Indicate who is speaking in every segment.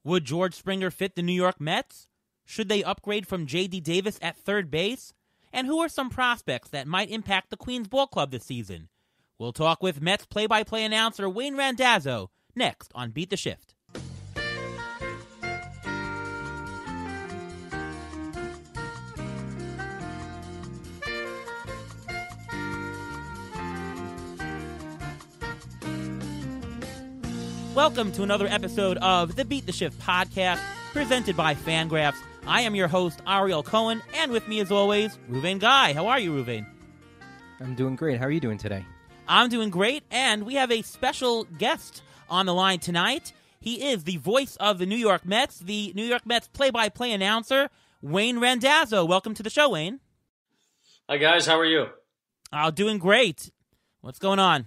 Speaker 1: Would George Springer fit the New York Mets? Should they upgrade from J.D. Davis at third base? And who are some prospects that might impact the Queens Ball Club this season? We'll talk with Mets play-by-play announcer Wayne Randazzo next on Beat the Shift. Welcome to another episode of the Beat the Shift podcast, presented by Fangraphs. I am your host, Ariel Cohen, and with me as always, Ruvain Guy. How are you, Ruvain?
Speaker 2: I'm doing great. How are you doing today?
Speaker 1: I'm doing great, and we have a special guest on the line tonight. He is the voice of the New York Mets, the New York Mets play-by-play announcer, Wayne Randazzo. Welcome to the show, Wayne.
Speaker 3: Hi, guys. How are you?
Speaker 1: Doing great. What's going on?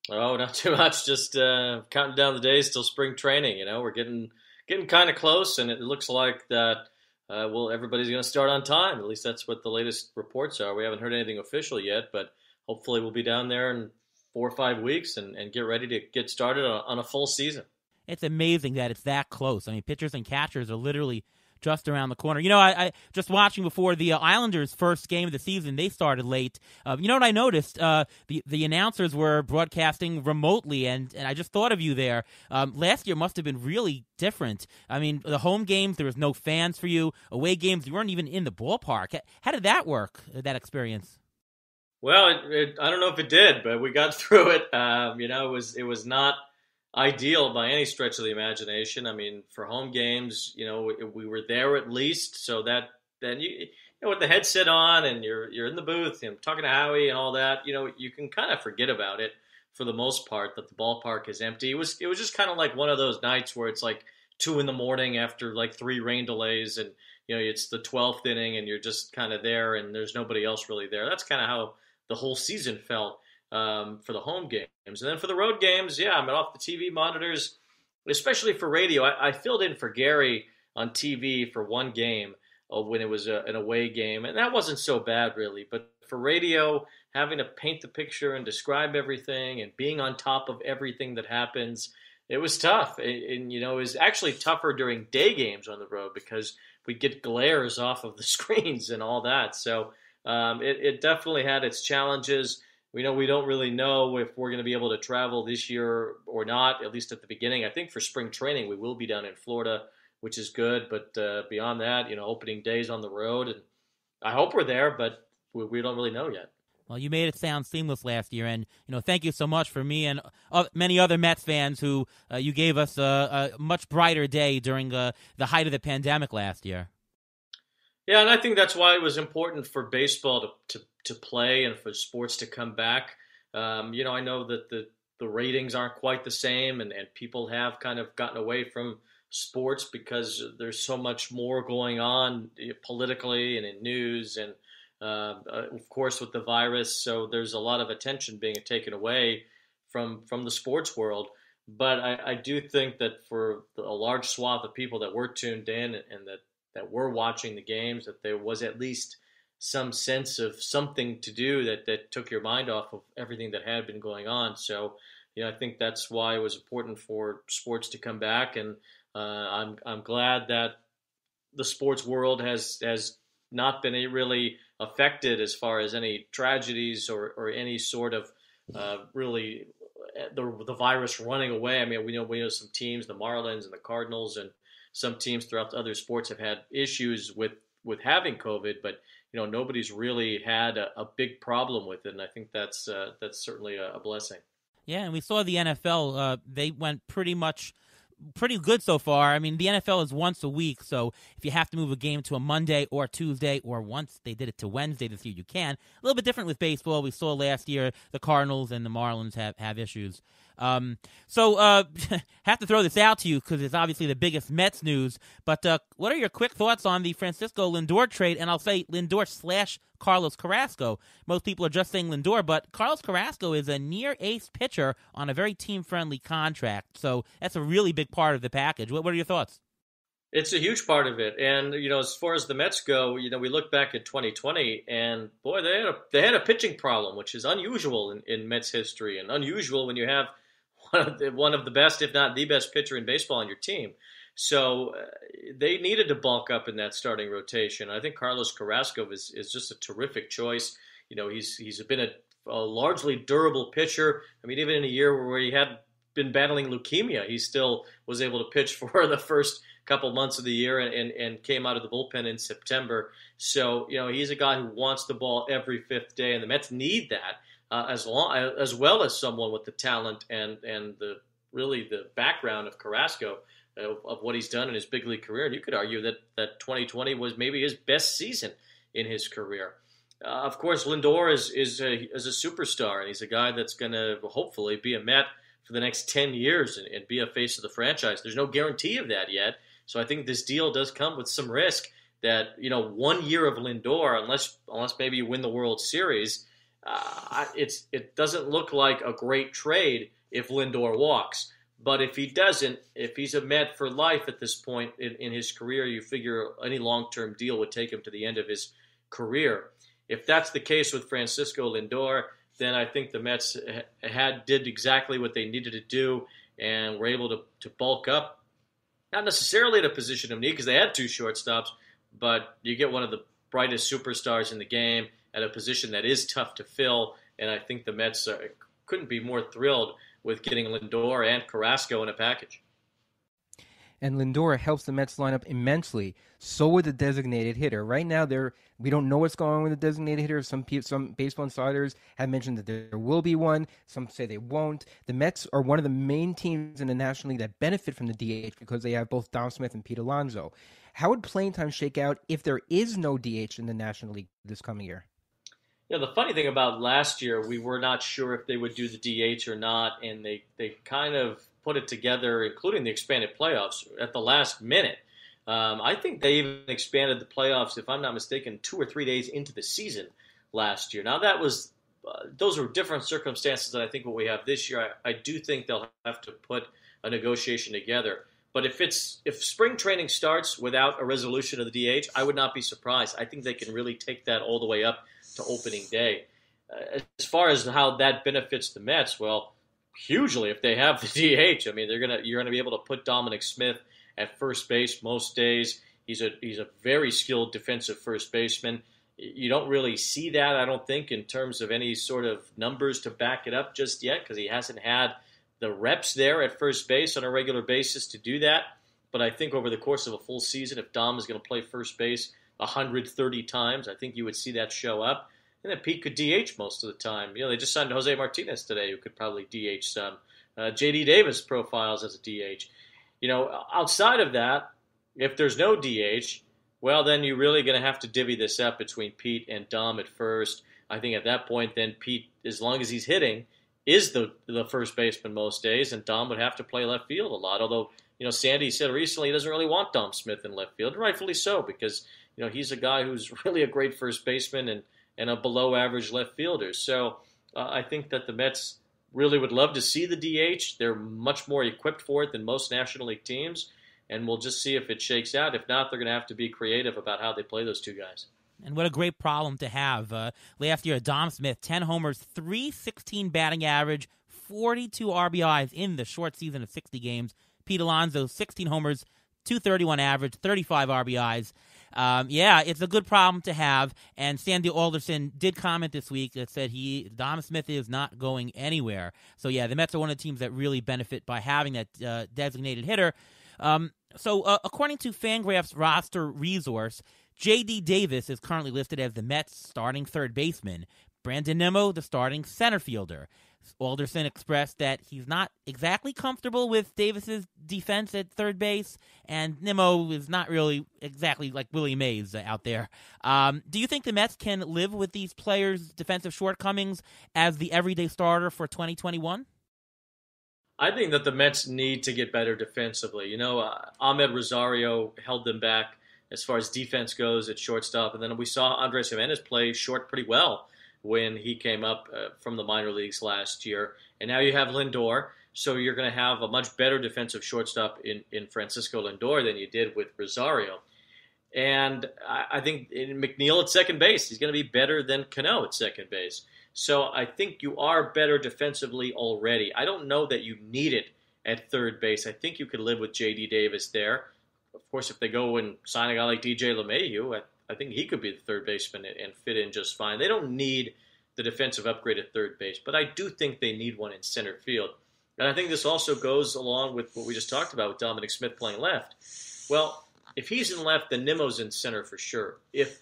Speaker 3: Oh, not too much. Just counting down the days till spring training. You know, we're getting kind of close, and it looks like that. Everybody's going to start on time. At least that's what the latest reports are. We haven't heard anything official yet, but hopefully we'll be down there in 4 or 5 weeks and get ready to get started on a full season.
Speaker 1: It's amazing that it's that close. I mean, pitchers and catchers are literally just around the corner. You know, I just watching before the Islanders' first game of the season, they started late. You know what I noticed? The announcers were broadcasting remotely, and I just thought of you there. Last year must have been really different. I mean, the home games, there was no fans for you. Away games, you weren't even in the ballpark. How did that work, that experience?
Speaker 3: Well, I don't know if it did, but we got through it. It was not ideal by any stretch of the imagination. I mean, for home games, you know, we were there at least, so that then you know, with the headset on and you're in the booth and talking to Howie and all that, you know, you can kind of forget about it for the most part, that the ballpark is empty. It was just kind of like one of those nights where it's like 2 a.m. after like 3 rain delays, and you know, it's the 12th inning and you're just kind of there and there's nobody else really there. That's kind of how the whole season felt. For the home games. And then for the road games, yeah, I mean, off the TV monitors, especially for radio. I filled in for Gary on TV for one game when it was an away game, and that wasn't so bad, really. But for radio, having to paint the picture and describe everything and being on top of everything that happens, it was tough. And, you know, it was actually tougher during day games on the road because we'd get glares off of the screens and all that. So it definitely had its challenges. We don't really know if we're going to be able to travel this year or not, at least at the beginning. I think for spring training, we will be down in Florida, which is good. But beyond that, you know, opening days on the road, and I hope we're there, but we don't really know yet.
Speaker 1: Well, you made it sound seamless last year, and you know, thank you so much for me and many other Mets fans who you gave us a much brighter day during the height of the pandemic last year.
Speaker 3: Yeah, and I think that's why it was important for baseball to play and for sports to come back. You know, I know that the ratings aren't quite the same, and people have kind of gotten away from sports because there's so much more going on politically and in news, and of course with the virus. So there's a lot of attention being taken away from the sports world. But I do think that for a large swath of people that were tuned in and that were watching the games, that there was at least some sense of something to do that took your mind off of everything that had been going on. So, you know, I think that's why it was important for sports to come back, and I'm glad that the sports world has not been really affected as far as any tragedies or any sort of really the virus running away. I mean, we know some teams, the Marlins and the Cardinals, and some teams throughout the other sports have had issues with having COVID, but you know, nobody's really had a big problem with it, and I think that's certainly a blessing.
Speaker 1: Yeah, and we saw the NFL. They went pretty good so far. I mean, the NFL is once a week, so if you have to move a game to a Monday or Tuesday, or once they did it to Wednesday this year, you can. A little bit different with baseball. We saw last year the Cardinals and the Marlins have issues. So have to throw this out to you because it's obviously the biggest Mets news. But what are your quick thoughts on the Francisco Lindor trade? And I'll say Lindor / Carlos Carrasco. Most people are just saying Lindor, but Carlos Carrasco is a near ace pitcher on a very team-friendly contract. So that's a really big part of the package. What are your thoughts?
Speaker 3: It's a huge part of it. And, you know, as far as the Mets go, you know, we look back at 2020 and, boy, they had a pitching problem, which is unusual in Mets history, and unusual when you have one of the best, if not the best pitcher in baseball on your team. So they needed to bulk up in that starting rotation. I think Carlos Carrasco is just a terrific choice. He's been a largely durable pitcher. I mean, even in a year where he had been battling leukemia, he still was able to pitch for the first couple months of the year and came out of the bullpen in September. So, he's a guy who wants the ball every fifth day, and the Mets need that as well as someone with the talent and the background of Carrasco, of what he's done in his big league career. And you could argue that 2020 was maybe his best season in his career. Of course, Lindor is a superstar, and he's a guy that's going to hopefully be a Met for the next 10 years and be a face of the franchise. There's no guarantee of that yet. So I think this deal does come with some risk that, 1 year of Lindor, unless maybe you win the World Series, it doesn't look like a great trade if Lindor walks. But if he doesn't, if he's a Met for life at this point in his career, you figure any long-term deal would take him to the end of his career. If that's the case with Francisco Lindor, then I think the Mets did exactly what they needed to do and were able to bulk up. Not necessarily at a position of need because they had two shortstops, but you get one of the brightest superstars in the game at a position that is tough to fill, and I think the Mets couldn't be more thrilled with getting Lindor and Carrasco in a package.
Speaker 2: And Lindor helps the Mets lineup immensely. So would the designated hitter. Right now, we don't know what's going on with the designated hitter. Some baseball insiders have mentioned that there will be one. Some say they won't. The Mets are one of the main teams in the National League that benefit from the DH because they have both Dom Smith and Pete Alonso. How would playing time shake out if there is no DH in the National League this coming year?
Speaker 3: Yeah, the funny thing about last year, we were not sure if they would do the DH or not, and they kind of put it together, including the expanded playoffs, at the last minute. I think they even expanded the playoffs, if I'm not mistaken, 2 or 3 days into the season last year. Now, those were different circumstances than I think what we have this year. I do think they'll have to put a negotiation together. But if spring training starts without a resolution of the DH, I would not be surprised. I think they can really take that all the way up to opening day. As far as how that benefits the Mets, well, hugely if they have the DH. I mean, you're gonna be able to put Dominic Smith at first base most days. He's a very skilled defensive first baseman. You don't really see that, I don't think, in terms of any sort of numbers to back it up just yet because he hasn't had the reps there at first base on a regular basis to do that. But I think over the course of a full season, if Dom is going to play first base 130 times, I think you would see that show up. And then Pete could DH most of the time. They just signed Jose Martinez today, who could probably DH some. J.D. Davis profiles as a DH. Outside of that, if there's no DH, well, then you're really going to have to divvy this up between Pete and Dom at first. I think at that point, then Pete, as long as he's hitting, is the first baseman most days, and Dom would have to play left field a lot. Although, Sandy said recently he doesn't really want Dom Smith in left field, and rightfully so, because, he's a guy who's really a great first baseman and a below-average left fielder. So I think that the Mets really would love to see the DH. They're much more equipped for it than most National League teams, and we'll just see if it shakes out. If not, they're going to have to be creative about how they play those two guys.
Speaker 1: And what a great problem to have. Last year, Dom Smith, 10 homers, .316 batting average, 42 RBIs in the short season of 60 games. Pete Alonso, 16 homers, .231 average, 35 RBIs. It's a good problem to have. And Sandy Alderson did comment this week that said Dom Smith is not going anywhere. So, the Mets are one of the teams that really benefit by having that designated hitter. According to Fangraph's roster resource, J.D. Davis is currently listed as the Mets' starting third baseman. Brandon Nimmo, the starting center fielder. Alderson expressed that he's not exactly comfortable with Davis's defense at third base, and Nimmo is not really exactly like Willie Mays out there. Do you think the Mets can live with these players' defensive shortcomings as the everyday starter for 2021?
Speaker 3: I think that the Mets need to get better defensively. Ahmed Rosario held them back as far as defense goes at shortstop. And then we saw Andres Jimenez play short pretty well when he came up from the minor leagues last year. And now you have Lindor, so you're going to have a much better defensive shortstop in Francisco Lindor than you did with Rosario. And I think McNeil at second base, he's going to be better than Cano at second base. So I think you are better defensively already. I don't know that you need it at third base. I think you could live with J.D. Davis there. Of course, if they go and sign a guy like DJ LeMahieu, I think he could be the third baseman and fit in just fine. They don't need the defensive upgrade at third base, but I do think they need one in center field. And I think this also goes along with what we just talked about with Dominic Smith playing left. Well, if he's in left, then Nimmo's in center for sure. If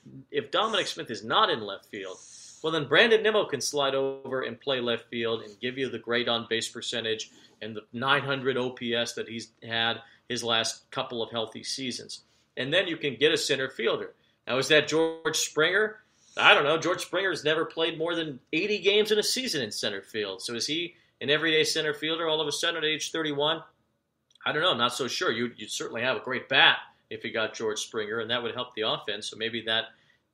Speaker 3: Dominic Smith is not in left field, well, then Brandon Nimmo can slide over and play left field and give you the great on-base percentage and the 900 OPS that he's had his last couple of healthy seasons. And then you can get a center fielder. Now, is that George Springer? I don't know. George Springer's never played more than 80 games in a season in center field. So is he an everyday center fielder all of a sudden at age 31? I don't know. I'm not so sure. You'd certainly have a great bat if you got George Springer, and that would help the offense. So maybe that,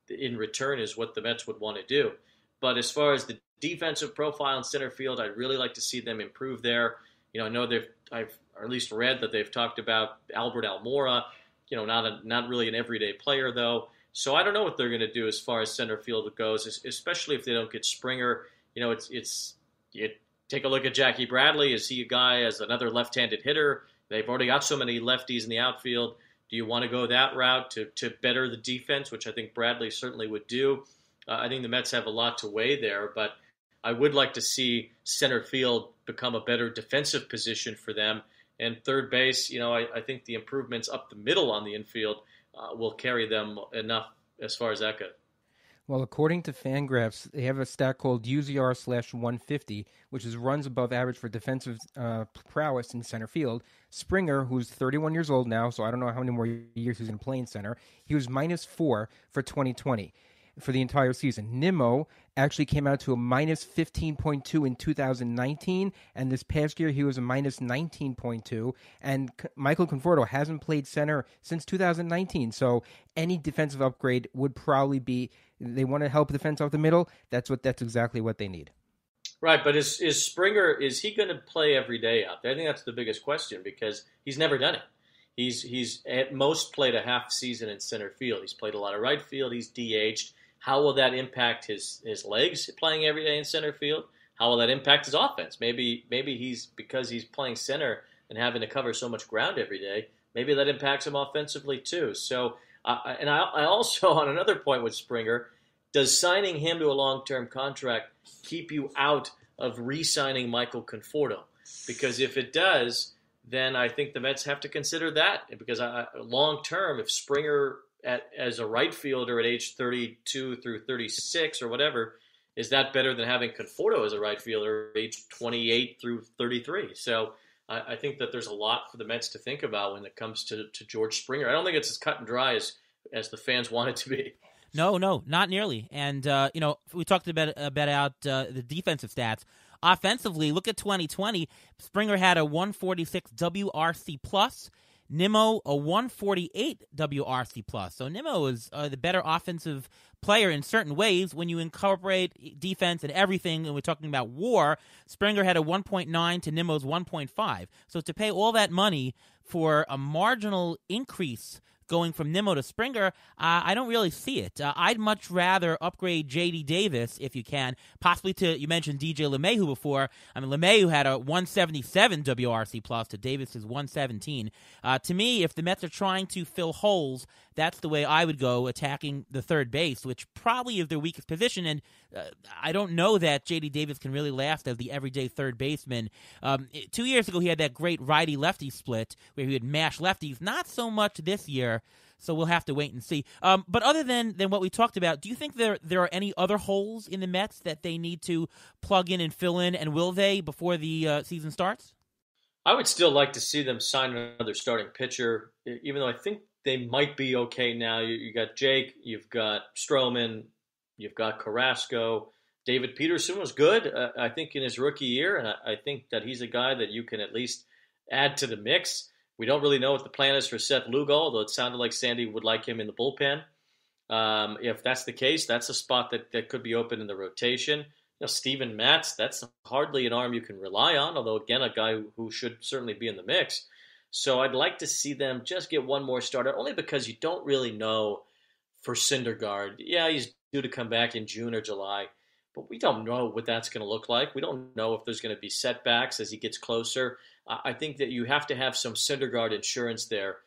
Speaker 3: in return, is what the Mets would want to do. But as far as the defensive profile in center field, I'd really like to see them improve there. I know I've at least read that they've talked about Albert Almora. Not really an everyday player though. So I don't know what they're going to do as far as center field goes, especially if they don't get Springer. You take a look at Jackie Bradley. Is he a guy as another left-handed hitter? They've already got so many lefties in the outfield. Do you want to go that route to better the defense, which I think Bradley certainly would do? I think the Mets have a lot to weigh there, but I would like to see center field become a better defensive position for them. And third base, I think the improvements up the middle on the infield will carry them enough as far as that goes.
Speaker 2: Well, according to Fangraphs, they have a stat called UZR/150, which is runs above average for defensive prowess in center field. Springer, who's 31 years old now, so I don't know how many more years he's going to play in center, he was -4 for 2020 for the entire season. Nimmo actually came out to a -15.2 in 2019, and this past year he was a -19.2. And Michael Conforto hasn't played center since 2019, so any defensive upgrade would probably be, they want to help defense out the middle. That's exactly what they need.
Speaker 3: Right, but is Springer, is he going to play every day out there? I think that's the biggest question because he's never done it. He's at most played a half season in center field. He's played a lot of right field. He's DH'd. How will that impact his legs playing every day in center field? How will that impact his offense? Maybe because he's playing center and having to cover so much ground every day, maybe that impacts him offensively too. So, I also, on another point with Springer, does signing him to a long-term contract keep you out of re-signing Michael Conforto? Because if it does, then I think the Mets have to consider that. Because long-term, if Springer as a right fielder at age 32 through 36 or whatever, is that better than having Conforto as a right fielder at age 28 through 33? So I think that there's a lot for the Mets to think about when it comes to George Springer. I don't think it's as cut and dry as the fans want it to be.
Speaker 1: No, not nearly. And, we talked about the defensive stats. Offensively, look at 2020. Springer had a 146 WRC+. Nimmo, a 148 WRC+. So Nimmo is the better offensive player in certain ways when you incorporate defense and everything, and we're talking about WAR. Springer had a 1.9 to Nimmo's 1.5. So to pay all that money for a marginal increase going from Nimmo to Springer, I don't really see it. I'd much rather upgrade J.D. Davis, if you can, possibly to, you mentioned DJ LeMahieu before. I mean, LeMahieu had a 177 WRC plus to Davis's 117. To me, if the Mets are trying to fill holes, that's the way I would go, attacking the third base, which probably is their weakest position, and I don't know that J.D. Davis can really last as the everyday third baseman. 2 years ago, he had that great righty-lefty split where he would mash lefties. Not so much this year, so we'll have to wait and see. But other than what we talked about, do you think there are any other holes in the Mets that they need to plug in and fill in, and will they before the season starts?
Speaker 3: I would still like to see them sign another starting pitcher, even though I think they might be okay now. You got Jake, you've got Stroman, you've got Carrasco. David Peterson was good, I think, in his rookie year, and I think that he's a guy that you can at least add to the mix. We don't really know what the plan is for Seth Lugo, although it sounded like Sandy would like him in the bullpen. If that's the case, that's a spot that could be open in the rotation. Steven Matz, that's hardly an arm you can rely on, although, again, a guy who should certainly be in the mix. So I'd like to see them just get one more starter, only because you don't really know for Syndergaard. Yeah, he's due to come back in June or July, but we don't know what that's going to look like. We don't know if there's going to be setbacks as he gets closer. I think that you have to have some Syndergaard insurance there